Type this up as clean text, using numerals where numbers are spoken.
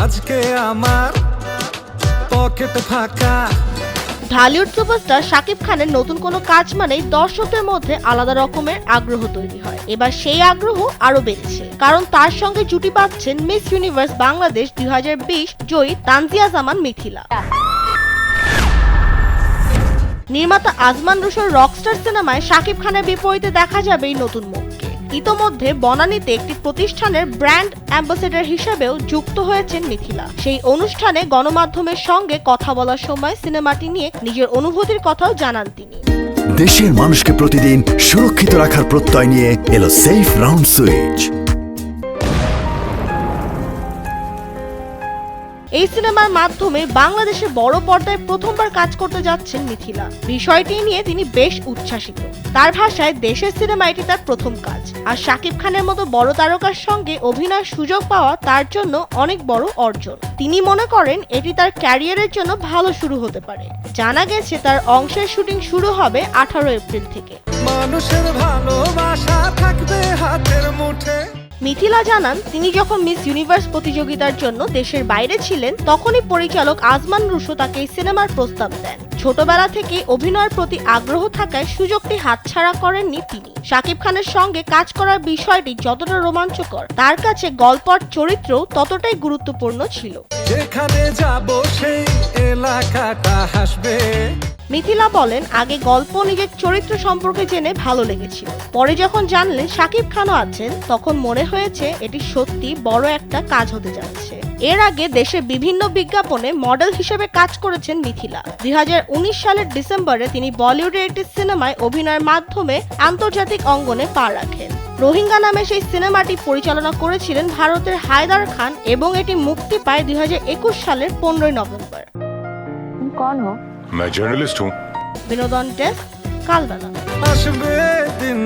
আজকে আমার পকেট ফাঁকা। ঢালিউড সুপারস্টার শাকিব খানের নতুন কোনো কাজ মানেই দর্শকদের মধ্যে আলাদা রকমের আগ্রহ তৈরি হয়। এবার সেই আগ্রহ আরো বেড়েছে, কারণ তার সঙ্গে জুটি বাঁধছেন মিস ইউনিভার্স বাংলাদেশ 2020 জয়ী তানজিয়া জামান মিথিলা। নির্মাতা আজমান রুশোর রকস্টার সিনেমায় শাকিব খানের বিপরীতে দেখা যাবে এই নতুন মুখকে। ইতোমধ্যে বনানীতে একটি প্রতিষ্ঠানের ব্র্যান্ড অ্যাম্বাসেডর হিসেবেও যুক্ত হয়েছেন মিথিলা। সেই অনুষ্ঠানে গণমাধ্যমের সঙ্গে কথা বলার সময় সিনেমাটি নিয়ে নিজের অনুভূতির কথাও জানান তিনি। দেশের মানুষকে প্রতিদিন সুরক্ষিত রাখার প্রত্যয় নিয়ে এলো সেফ রাউন্ড সুইচ। এই সিনেমার মাধ্যমে বাংলাদেশে বড় পর্দায় প্রথমবার কাজ করতে যাচ্ছেন মিথিলা। বিষয়টি নিয়ে তিনি বেশ উচ্ছ্বাসিত। তার ভাষায় দেশের সিনেমা এটি তার প্রথম কাজ, আর শাকিব খানের মতো বড় তারকার সঙ্গে অভিনয়ের সুযোগ পাওয়া তার জন্য অনেক বড় অর্জন। তিনি মনে করেন এটি তার ক্যারিয়ারের জন্য ভালো শুরু হতে পারে। জানা গেছে তার অংশের শুটিং শুরু হবে 18 এপ্রিল থেকে। মানুষের ভালোবাসা থাকবে হাতের মুঠে। মিথিলা জানান, তিনি যখন মিস ইউনিভার্স প্রতিযোগিতার জন্য দেশের বাইরে ছিলেন, তখনই পরিচালক আজমান রুশো তাকে এই সিনেমার প্রস্তাব দেন। ছোটবেলা থেকে অভিনয়ের প্রতি আগ্রহ থাকায় সুযোগটি হাতছাড়া করেননি তিনি। শাকিব খানের সঙ্গে কাজ করার বিষয়টি যতটা রোমাঞ্চকর, তার কাছে গল্প আর চরিত্রও ততটাই গুরুত্বপূর্ণ ছিল। যেখানে যাব সেই এলাকাটা হাসবে। মিথিলা বলেন, আগে গল্প নিজের চরিত্র সম্পর্কে জেনে ভালো লেগেছিল। পরে যখন জানলেন শাকিব খানও আছেন, তখন মনে হয়েছে এটি সত্যি বড় একটা কাজ হতে যাচ্ছে। এর আগে দেশের বিভিন্ন বিজ্ঞাপনে মডেল হিসেবে কাজ করেছেন মিথিলা। 2019 সালের ডিসেম্বরে তিনি বলিউডের একটি সিনেমায় অভিনয়ের মাধ্যমে আন্তর্জাতিক অঙ্গনে পা রাখেন। রোহিঙ্গা নামে সেই সিনেমাটি পরিচালনা করেছিলেন ভারতের হায়দার খান এবং এটি মুক্তি পায় 2021 সালের 15 নভেম্বর। कौन हो? मैं जर्नलिस्ट हूँ। বিনোদন ডেস্ক, কালবেলা। আসবে দিন